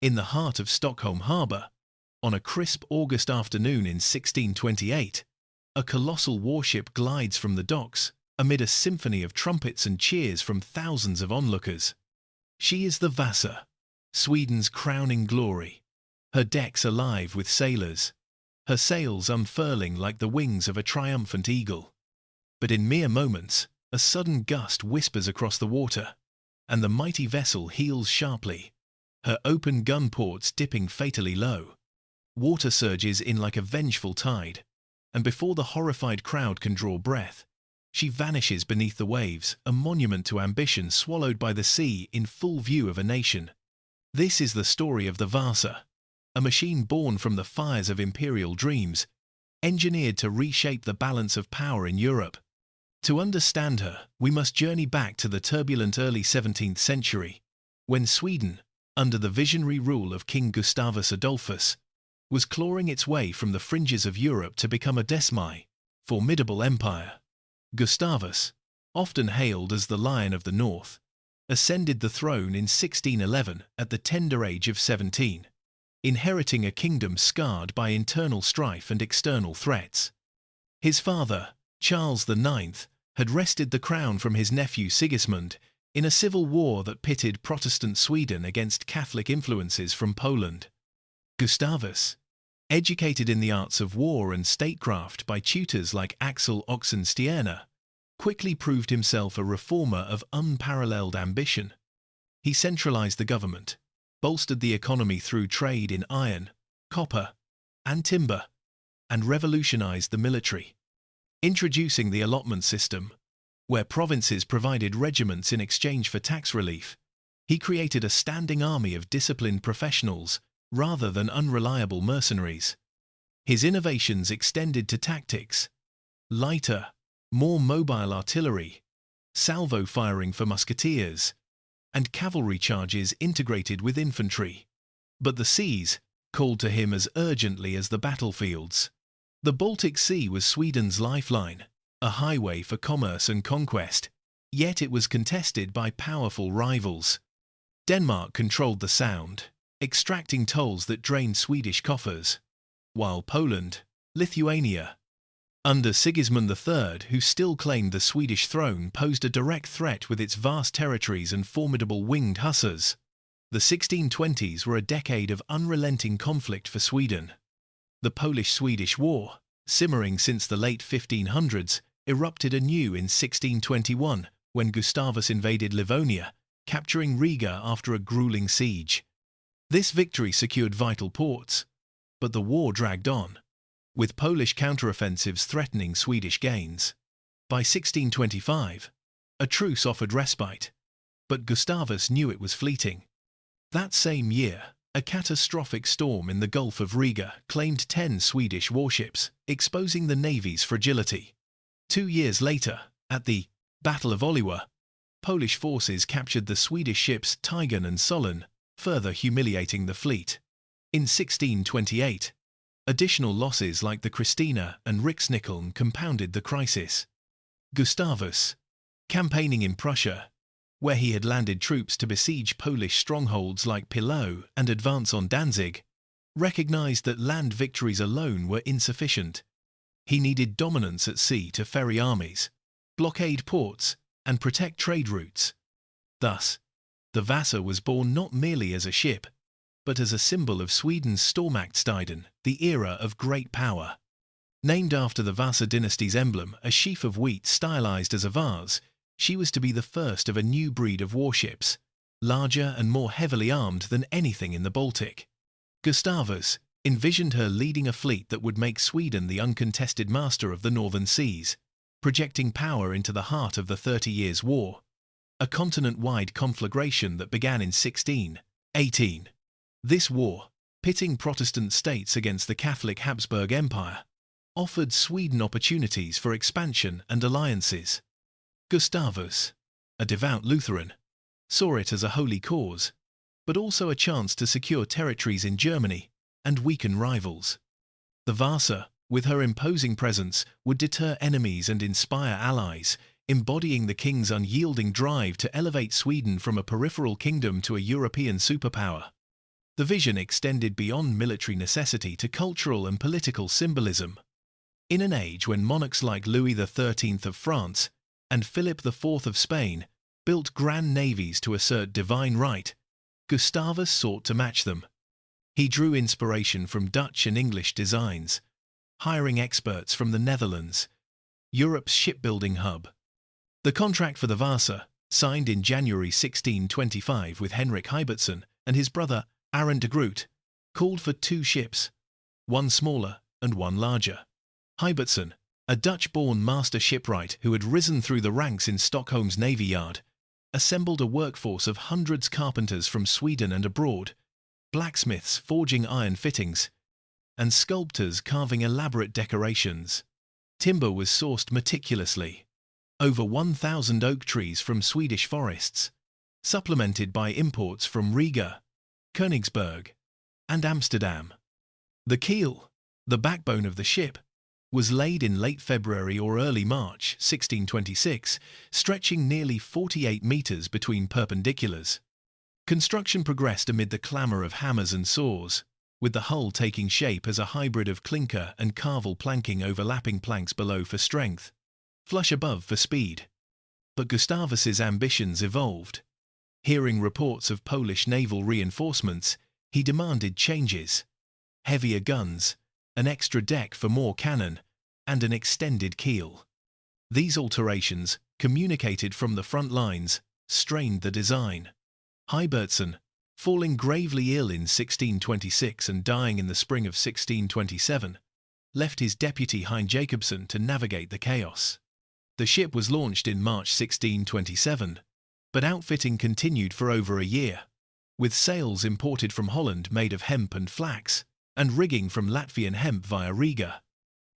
In the heart of Stockholm harbour, on a crisp August afternoon in 1628, a colossal warship glides from the docks amid a symphony of trumpets and cheers from thousands of onlookers. She is the Vasa, Sweden's crowning glory, her decks alive with sailors, her sails unfurling like the wings of a triumphant eagle. But in mere moments, a sudden gust whispers across the water, and the mighty vessel heels sharply, her open gunports dipping fatally low. Water surges in like a vengeful tide, and before the horrified crowd can draw breath, she vanishes beneath the waves, a monument to ambition swallowed by the sea in full view of a nation. This is the story of the Vasa, a machine born from the fires of imperial dreams, engineered to reshape the balance of power in Europe. To understand her, we must journey back to the turbulent early 17th century, when Sweden, under the visionary rule of King Gustavus Adolphus, was clawing its way from the fringes of Europe to become a formidable empire. Gustavus, often hailed as the Lion of the North, ascended the throne in 1611 at the tender age of 17, inheriting a kingdom scarred by internal strife and external threats. His father, Charles IX, had wrested the crown from his nephew Sigismund in a civil war that pitted Protestant Sweden against Catholic influences from Poland. Gustavus, educated in the arts of war and statecraft by tutors like Axel Oxenstierna, quickly proved himself a reformer of unparalleled ambition. He centralized the government, bolstered the economy through trade in iron, copper, and timber, and revolutionized the military. Introducing the allotment system, where provinces provided regiments in exchange for tax relief, he created a standing army of disciplined professionals rather than unreliable mercenaries. His innovations extended to tactics: lighter, more mobile artillery, salvo firing for musketeers, and cavalry charges integrated with infantry. But the seas called to him as urgently as the battlefields. The Baltic Sea was Sweden's lifeline, a highway for commerce and conquest, yet it was contested by powerful rivals. Denmark controlled the Sound, extracting tolls that drained Swedish coffers, while Poland, Lithuania, under Sigismund III, who still claimed the Swedish throne, posed a direct threat with its vast territories and formidable winged hussars. The 1620s were a decade of unrelenting conflict for Sweden. The Polish-Swedish War, simmering since the late 1500s, erupted anew in 1621 when Gustavus invaded Livonia, capturing Riga after a grueling siege. This victory secured vital ports, but the war dragged on, with Polish counteroffensives threatening Swedish gains. By 1625, a truce offered respite, but Gustavus knew it was fleeting. That same year, a catastrophic storm in the Gulf of Riga claimed 10 Swedish warships, exposing the navy's fragility. 2 years later, at the Battle of Oliwa, Polish forces captured the Swedish ships Tigon and Solon, further humiliating the fleet. In 1628, additional losses like the Christina and Riksnyckeln compounded the crisis. Gustavus, campaigning in Prussia, where he had landed troops to besiege Polish strongholds like Pillow and advance on Danzig, recognized that land victories alone were insufficient. He needed dominance at sea to ferry armies, blockade ports, and protect trade routes. Thus, the Vasa was born not merely as a ship, but as a symbol of Sweden's Stormaktstiden, the era of great power. Named after the Vasa dynasty's emblem, a sheaf of wheat stylized as a vase, she was to be the first of a new breed of warships, larger and more heavily armed than anything in the Baltic. Gustavus envisioned her leading a fleet that would make Sweden the uncontested master of the northern seas, projecting power into the heart of the 30 Years' War, a continent-wide conflagration that began in 1618. This war, pitting Protestant states against the Catholic Habsburg Empire, offered Sweden opportunities for expansion and alliances. Gustavus, a devout Lutheran, saw it as a holy cause, but also a chance to secure territories in Germany and weaken rivals. The Vasa, with her imposing presence, would deter enemies and inspire allies, embodying the king's unyielding drive to elevate Sweden from a peripheral kingdom to a European superpower. The vision extended beyond military necessity to cultural and political symbolism. In an age when monarchs like Louis XIII of France and Philip IV of Spain built grand navies to assert divine right, Gustavus sought to match them. He drew inspiration from Dutch and English designs, hiring experts from the Netherlands, Europe's shipbuilding hub. The contract for the Vasa, signed in January 1625 with Henrik Hybertson and his brother Arend de Groot, called for 2 ships, one smaller and one larger. Hybertson, a Dutch-born master shipwright who had risen through the ranks in Stockholm's Navy Yard, assembled a workforce of hundreds of carpenters from Sweden and abroad, blacksmiths forging iron fittings, and sculptors carving elaborate decorations. Timber was sourced meticulously. Over 1,000 oak trees from Swedish forests, supplemented by imports from Riga, Königsberg, and Amsterdam. The keel, the backbone of the ship, was laid in late February or early March 1626, stretching nearly 48 meters between perpendiculars. Construction progressed amid the clamor of hammers and saws, with the hull taking shape as a hybrid of clinker and carvel planking, overlapping planks below for strength, flush above for speed. But Gustavus's ambitions evolved. Hearing reports of Polish naval reinforcements, he demanded changes: heavier guns, an extra deck for more cannon, and an extended keel. These alterations, communicated from the front lines, strained the design. Hybertson, falling gravely ill in 1626 and dying in the spring of 1627, left his deputy Hein Jacobsen to navigate the chaos. The ship was launched in March 1627, but outfitting continued for over a year, with sails imported from Holland made of hemp and flax, and rigging from Latvian hemp via Riga.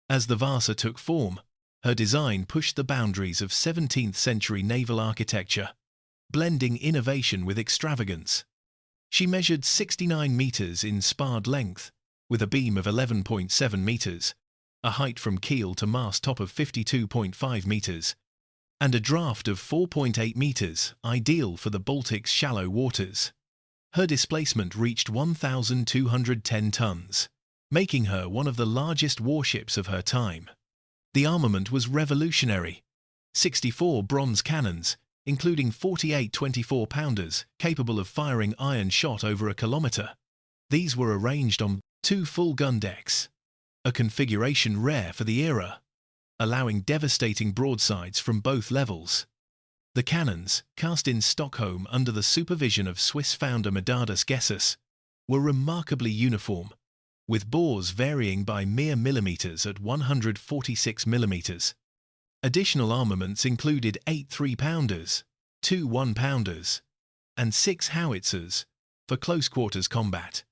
As the Vasa took form, her design pushed the boundaries of 17th-century naval architecture, blending innovation with extravagance. She measured 69 meters in sparred length, with a beam of 11.7 meters, a height from keel to mast top of 52.5 meters, and a draft of 4.8 meters, ideal for the Baltic's shallow waters. Her displacement reached 1,210 tons, making her one of the largest warships of her time. The armament was revolutionary: 64 bronze cannons, including 48 24-pounders, capable of firing iron shot over a kilometer. These were arranged on 2 full gun decks, a configuration rare for the era, allowing devastating broadsides from both levels. The cannons, cast in Stockholm under the supervision of Swiss founder Medardus Gessus, were remarkably uniform, with bores varying by mere millimeters at 146 millimeters. Additional armaments included 8 3-pounders, 2 1-pounders, and 6 howitzers for close-quarters combat.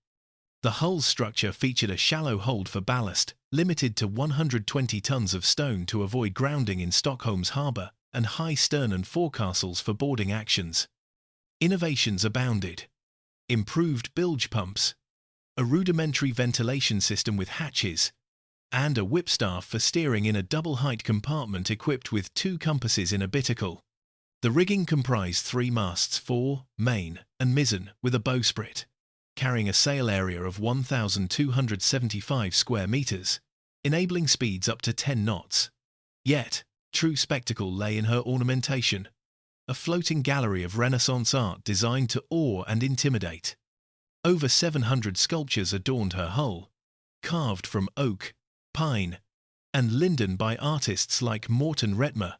The hull structure featured a shallow hold for ballast, limited to 120 tons of stone to avoid grounding in Stockholm's harbour, and high stern and forecastles for boarding actions. Innovations abounded: improved bilge pumps, a rudimentary ventilation system with hatches, and a whipstaff for steering in a double-height compartment equipped with 2 compasses in a binnacle. The rigging comprised 3 masts, fore, main, and mizzen, with a bowsprit, carrying a sail area of 1,275 square meters, enabling speeds up to 10 knots. Yet, true spectacle lay in her ornamentation, a floating gallery of Renaissance art designed to awe and intimidate. Over 700 sculptures adorned her hull, carved from oak, pine, and linden by artists like Morten Retmer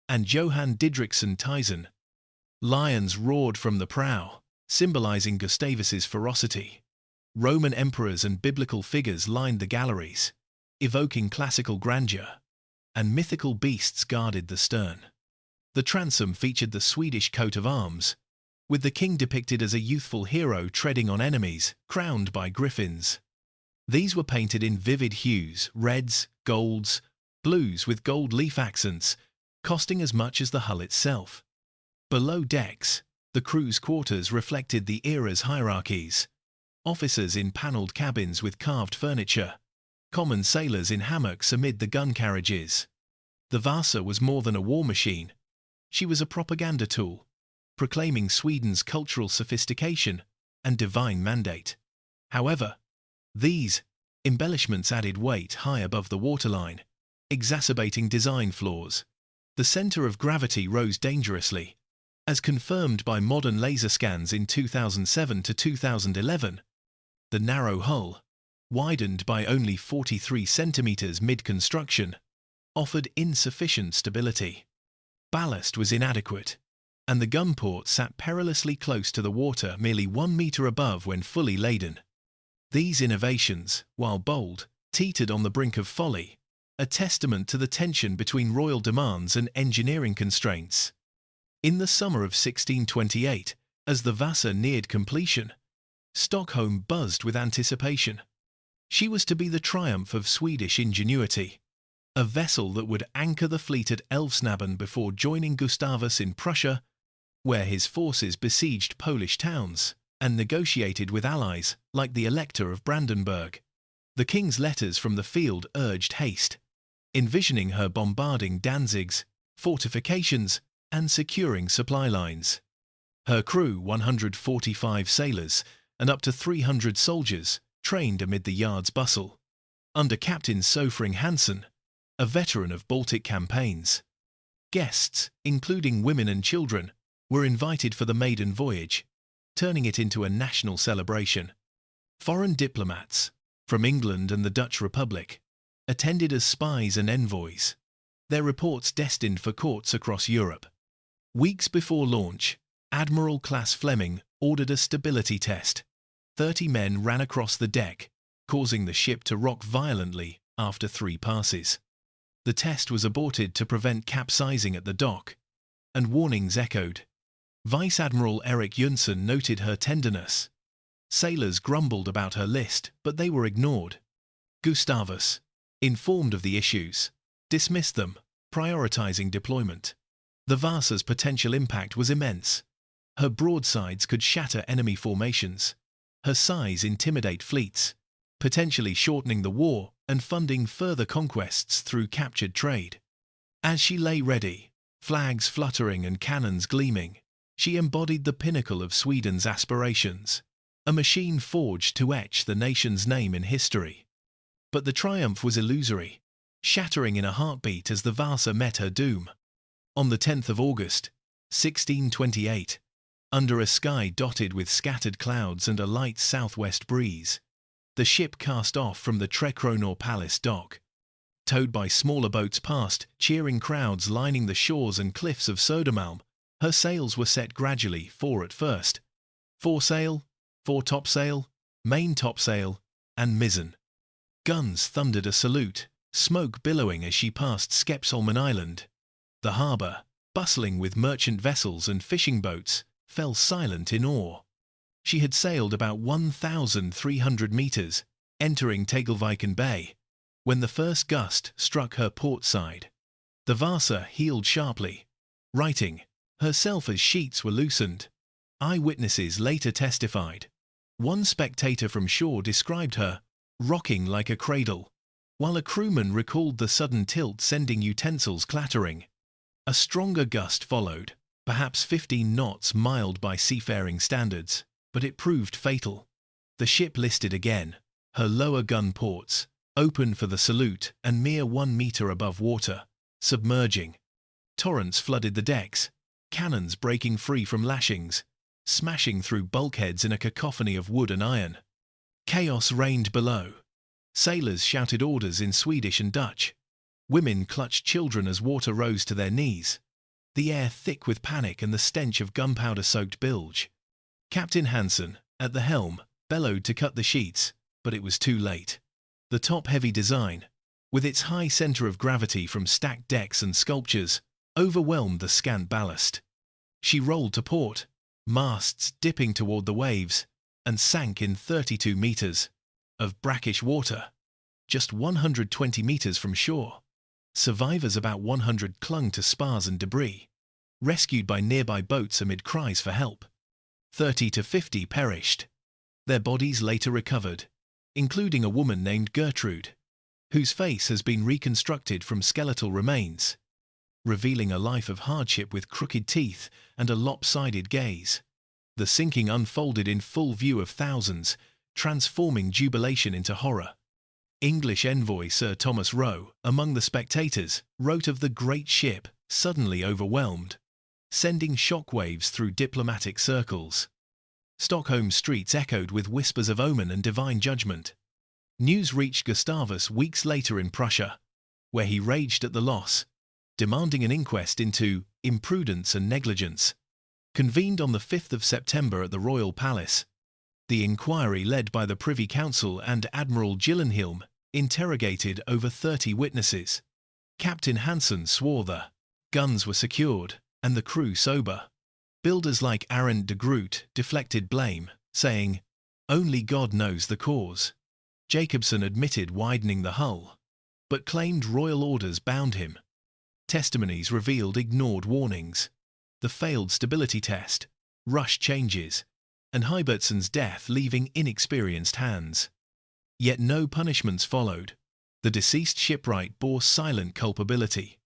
and Johan Didrikson Thyssen. Lions roared from the prow, symbolizing Gustavus's ferocity. Roman emperors and biblical figures lined the galleries, evoking classical grandeur, and mythical beasts guarded the stern. The transom featured the Swedish coat of arms, with the king depicted as a youthful hero treading on enemies, crowned by griffins. These were painted in vivid hues, reds, golds, blues with gold leaf accents, costing as much as the hull itself. Below decks, the crew's quarters reflected the era's hierarchies: officers in panelled cabins with carved furniture, common sailors in hammocks amid the gun carriages. The Vasa was more than a war machine. She was a propaganda tool, proclaiming Sweden's cultural sophistication and divine mandate. However, these embellishments added weight high above the waterline, exacerbating design flaws. The center of gravity rose dangerously, as confirmed by modern laser scans in 2007 to 2011. The narrow hull, widened by only 43 centimeters mid-construction, offered insufficient stability. Ballast was inadequate, and the gunport sat perilously close to the water, merely 1 meter above when fully laden. These innovations, while bold, teetered on the brink of folly, a testament to the tension between royal demands and engineering constraints. In the summer of 1628, as the Vasa neared completion, Stockholm buzzed with anticipation. She was to be the triumph of Swedish ingenuity, a vessel that would anchor the fleet at Älvsnabben before joining Gustavus in Prussia, where his forces besieged Polish towns and negotiated with allies like the Elector of Brandenburg. The king's letters from the field urged haste, envisioning her bombarding Danzig's fortifications and securing supply lines. Her crew, 145 sailors and up to 300 soldiers, trained amid the yard's bustle, under Captain Sofring Hansen, a veteran of Baltic campaigns. Guests, including women and children, were invited for the maiden voyage, turning it into a national celebration. Foreign diplomats, from England and the Dutch Republic, attended as spies and envoys, their reports destined for courts across Europe. Weeks before launch, Admiral Class Fleming ordered a stability test. 30 men ran across the deck, causing the ship to rock violently after 3 passes. The test was aborted to prevent capsizing at the dock, and warnings echoed. Vice Admiral Erik Jönsson noted her tenderness. Sailors grumbled about her list, but they were ignored. Gustavus, informed of the issues, dismissed them, prioritizing deployment. The Vasa's potential impact was immense. Her broadsides could shatter enemy formations. Her size intimidate fleets, potentially shortening the war and funding further conquests through captured trade. As she lay ready, flags fluttering and cannons gleaming, she embodied the pinnacle of Sweden's aspirations, a machine forged to etch the nation's name in history. But the triumph was illusory, shattering in a heartbeat as the Vasa met her doom. On the 10th of August, 1628, under a sky dotted with scattered clouds and a light southwest breeze, the ship cast off from the Trekronor Palace dock. Towed by smaller boats past cheering crowds lining the shores and cliffs of Södermalm, her sails were set gradually, 4 at first, foresail, foretopsail, main topsail, and mizzen. Guns thundered a salute, smoke billowing as she passed Skeppsholmen Island. The harbour, bustling with merchant vessels and fishing boats, fell silent in awe. She had sailed about 1,300 meters, entering Tegelviken Bay, when the first gust struck her port side. The Vasa heeled sharply, writing, herself as sheets were loosened. Eyewitnesses later testified. One spectator from shore described her rocking like a cradle, while a crewman recalled the sudden tilt sending utensils clattering. A stronger gust followed, perhaps 15 knots, mild by seafaring standards, but it proved fatal. The ship listed again, her lower gun ports, open for the salute and mere 1 meter above water, submerging. Torrents flooded the decks, cannons breaking free from lashings, smashing through bulkheads in a cacophony of wood and iron. Chaos reigned below. Sailors shouted orders in Swedish and Dutch. Women clutched children as water rose to their knees, the air thick with panic and the stench of gunpowder-soaked bilge. Captain Hansen, at the helm, bellowed to cut the sheets, but it was too late. The top-heavy design, with its high center of gravity from stacked decks and sculptures, overwhelmed the scant ballast. She rolled to port, masts dipping toward the waves, and sank in 32 meters of brackish water, just 120 meters from shore. Survivors about 100 clung to spars and debris, rescued by nearby boats amid cries for help. 30 to 50 perished. Their bodies later recovered, including a woman named Gertrude, whose face has been reconstructed from skeletal remains, revealing a life of hardship with crooked teeth and a lopsided gaze. The sinking unfolded in full view of thousands, transforming jubilation into horror. English envoy Sir Thomas Roe, among the spectators, wrote of the great ship, suddenly overwhelmed, sending shockwaves through diplomatic circles. Stockholm streets echoed with whispers of omen and divine judgment. News reached Gustavus weeks later in Prussia, where he raged at the loss, demanding an inquest into imprudence and negligence. Convened on the 5th of September at the Royal Palace, the inquiry led by the Privy Council and Admiral Gyllenhielm interrogated over 30 witnesses. Captain Hansen swore the guns were secured and the crew sober. Builders like Arend de Groot deflected blame, saying, "Only God knows the cause." Jacobson admitted widening the hull, but claimed royal orders bound him. Testimonies revealed ignored warnings, the failed stability test, rushed changes, and Hybertson's death leaving inexperienced hands. Yet no punishments followed. The deceased shipwright bore silent culpability,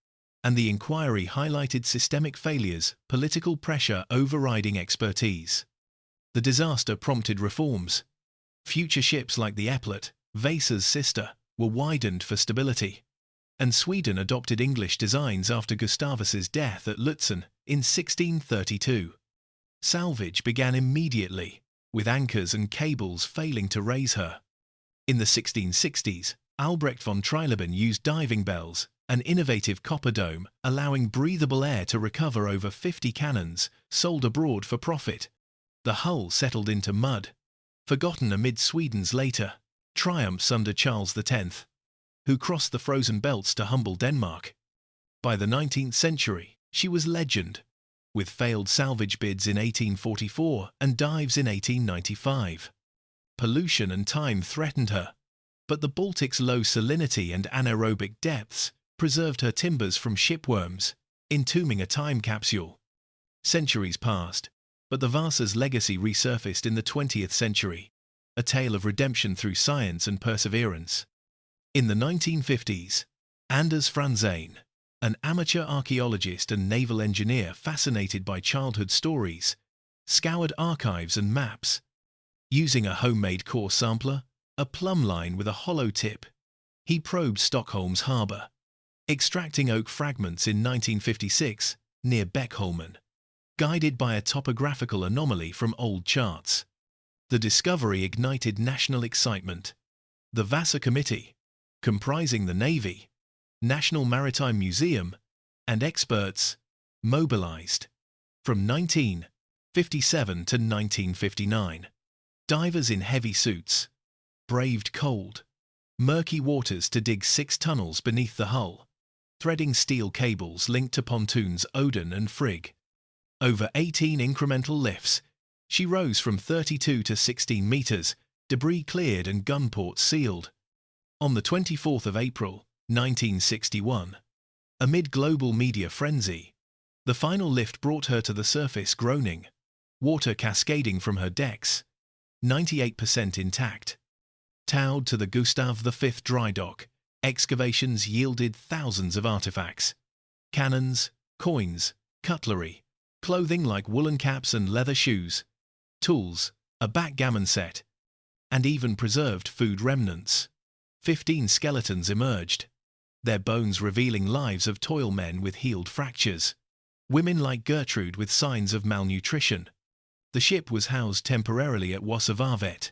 and the inquiry highlighted systemic failures, political pressure overriding expertise. The disaster prompted reforms. Future ships like the Eplet, Vasa's sister, were widened for stability, and Sweden adopted English designs after Gustavus's death at Lutzen in 1632. Salvage began immediately, with anchors and cables failing to raise her. In the 1660s, Albrecht von Trileben used diving bells, an innovative copper dome allowing breathable air to recover over 50 cannons, sold abroad for profit. The hull settled into mud, forgotten amid Sweden's later triumphs under Charles X, who crossed the frozen belts to humble Denmark. By the 19th century, she was legend, with failed salvage bids in 1844 and dives in 1895. Pollution and time threatened her, but the Baltic's low salinity and anaerobic depths preserved her timbers from shipworms, entombing a time capsule. Centuries passed, but the Vasa's legacy resurfaced in the 20th century, a tale of redemption through science and perseverance. In the 1950s, Anders Franzén, an amateur archaeologist and naval engineer fascinated by childhood stories, scoured archives and maps. Using a homemade core sampler, a plumb line with a hollow tip, he probed Stockholm's harbour, extracting oak fragments in 1956 near Beckholmen, guided by a topographical anomaly from old charts. The discovery ignited national excitement. The Vasa Committee, comprising the Navy, National Maritime Museum, and experts, mobilized. From 1957 to 1959, divers in heavy suits braved cold, murky waters to dig 6 tunnels beneath the hull, threading steel cables linked to pontoons Odin and Frigg. Over 18 incremental lifts, she rose from 32 to 16 meters, debris cleared and gunports sealed. On the 24th of April, 1961, amid global media frenzy, the final lift brought her to the surface groaning, water cascading from her decks, 98% intact. Towed to the Gustav V dry dock, excavations yielded thousands of artifacts. Cannons, coins, cutlery, clothing like woolen caps and leather shoes, tools, a backgammon set, and even preserved food remnants. 15 skeletons emerged, their bones revealing lives of toil men with healed fractures, women like Gertrude with signs of malnutrition. The ship was housed temporarily at Wasavavet,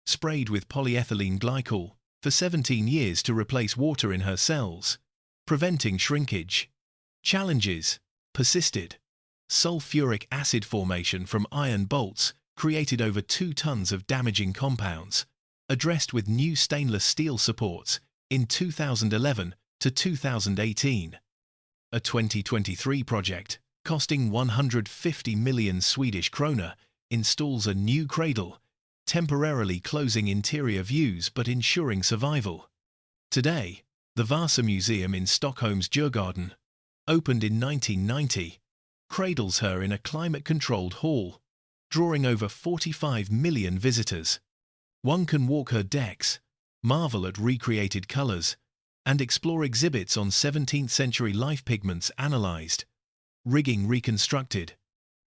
sprayed with polyethylene glycol for 17 years to replace water in her cells, preventing shrinkage. Challenges persisted. Sulfuric acid formation from iron bolts created over 2 tons of damaging compounds, addressed with new stainless steel supports in 2011 to 2018. A 2023 project, costing 150 million Swedish krona, installs a new cradle, temporarily closing interior views but ensuring survival. Today, the Vasa Museum in Stockholm's Djurgården, opened in 1990, cradles her in a climate-controlled hall, drawing over 45 million visitors. One can walk her decks, marvel at recreated colors, and explore exhibits on 17th-century life pigments analyzed, rigging reconstructed.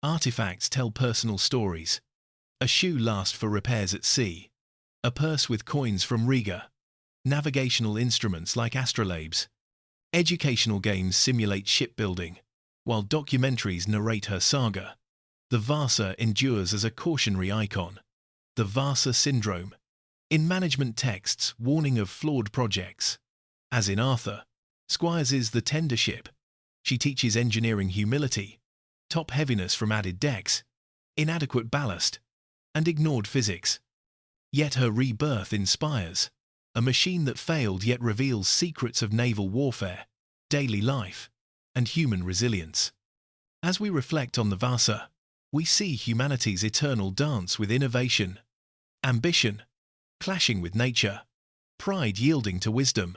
Artifacts tell personal stories. A shoe lasts for repairs at sea. a purse with coins from Riga, navigational instruments like astrolabes. Educational games simulate shipbuilding, while documentaries narrate her saga. The Vasa endures as a cautionary icon. The Vasa syndrome. In management texts, warning of flawed projects. As in Arthur, Squires is the tender ship. She teaches engineering humility, top heaviness from added decks, inadequate ballast, and ignored physics. Yet her rebirth inspires. A machine that failed yet reveals secrets of naval warfare, daily life, and human resilience. As we reflect on the Vasa, we see humanity's eternal dance with innovation, ambition, clashing with nature, pride yielding to wisdom.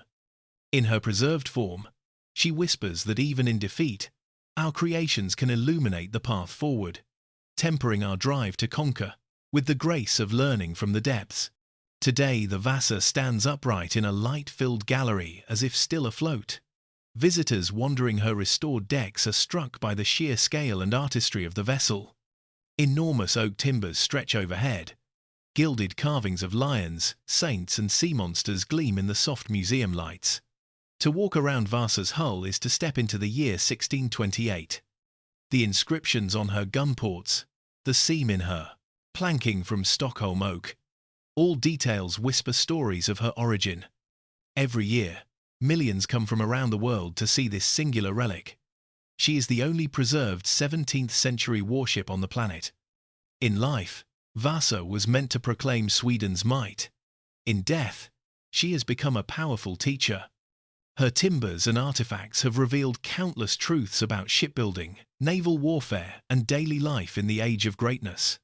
In her preserved form, she whispers that even in defeat, our creations can illuminate the path forward, tempering our drive to conquer with the grace of learning from the depths. Today the Vasa stands upright in a light-filled gallery as if still afloat. Visitors wandering her restored decks are struck by the sheer scale and artistry of the vessel. Enormous oak timbers stretch overhead. Gilded carvings of lions, saints and sea monsters gleam in the soft museum lights. To walk around Vasa's hull is to step into the year 1628. The inscriptions on her gunports, the seam in her, planking from Stockholm oak. All details whisper stories of her origin. Every year, millions come from around the world to see this singular relic. She is the only preserved 17th-century warship on the planet. In life, Vasa was meant to proclaim Sweden's might. In death, she has become a powerful teacher. Her timbers and artifacts have revealed countless truths about shipbuilding, naval warfare, and daily life in the age of greatness.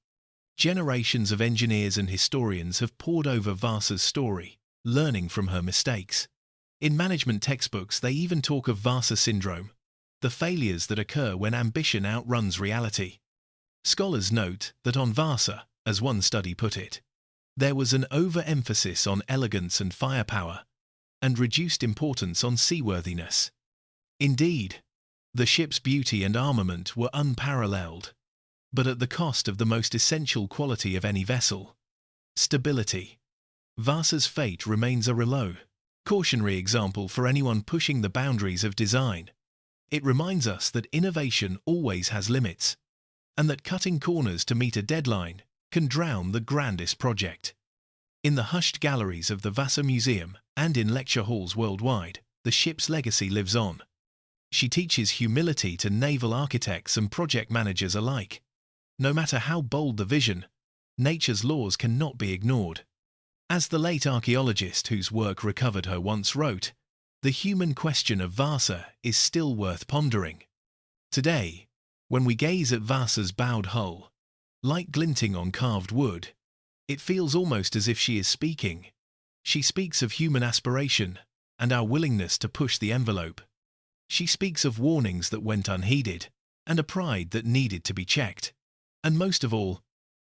Generations of engineers and historians have pored over Vasa's story, learning from her mistakes. In management textbooks, they even talk of Vasa syndrome, the failures that occur when ambition outruns reality. Scholars note that on Vasa, as one study put it, there was an overemphasis on elegance and firepower, and reduced importance on seaworthiness. Indeed, the ship's beauty and armament were unparalleled, but at the cost of the most essential quality of any vessel: stability. Vasa's fate remains a cautionary example for anyone pushing the boundaries of design. It reminds us that innovation always has limits, and that cutting corners to meet a deadline can drown the grandest project. In the hushed galleries of the Vasa Museum and in lecture halls worldwide, the ship's legacy lives on. She teaches humility to naval architects and project managers alike. No matter how bold the vision, nature's laws cannot be ignored. As the late archaeologist whose work recovered her once wrote, the human question of Vasa is still worth pondering. Today, when we gaze at Vasa's bowed hull, light glinting on carved wood, it feels almost as if she is speaking. She speaks of human aspiration and our willingness to push the envelope. She speaks of warnings that went unheeded and a pride that needed to be checked. And most of all,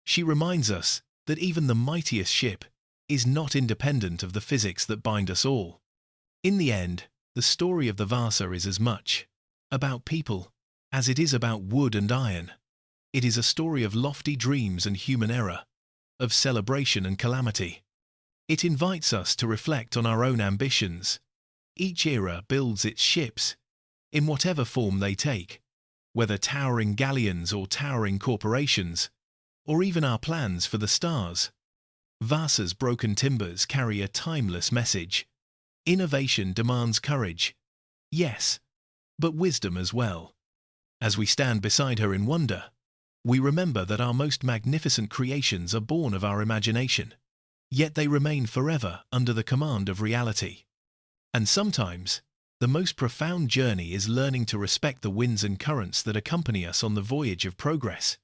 she reminds us that even the mightiest ship is not independent of the physics that bind us all. In the end, the story of the Vasa is as much about people as it is about wood and iron. It is a story of lofty dreams and human error, of celebration and calamity. It invites us to reflect on our own ambitions. Each era builds its ships, in whatever form they take, whether towering galleons or towering corporations, or even our plans for the stars. Vasa's broken timbers carry a timeless message. Innovation demands courage, yes, but wisdom as well. As we stand beside her in wonder, we remember that our most magnificent creations are born of our imagination, yet they remain forever under the command of reality. And sometimes, the most profound journey is learning to respect the winds and currents that accompany us on the voyage of progress.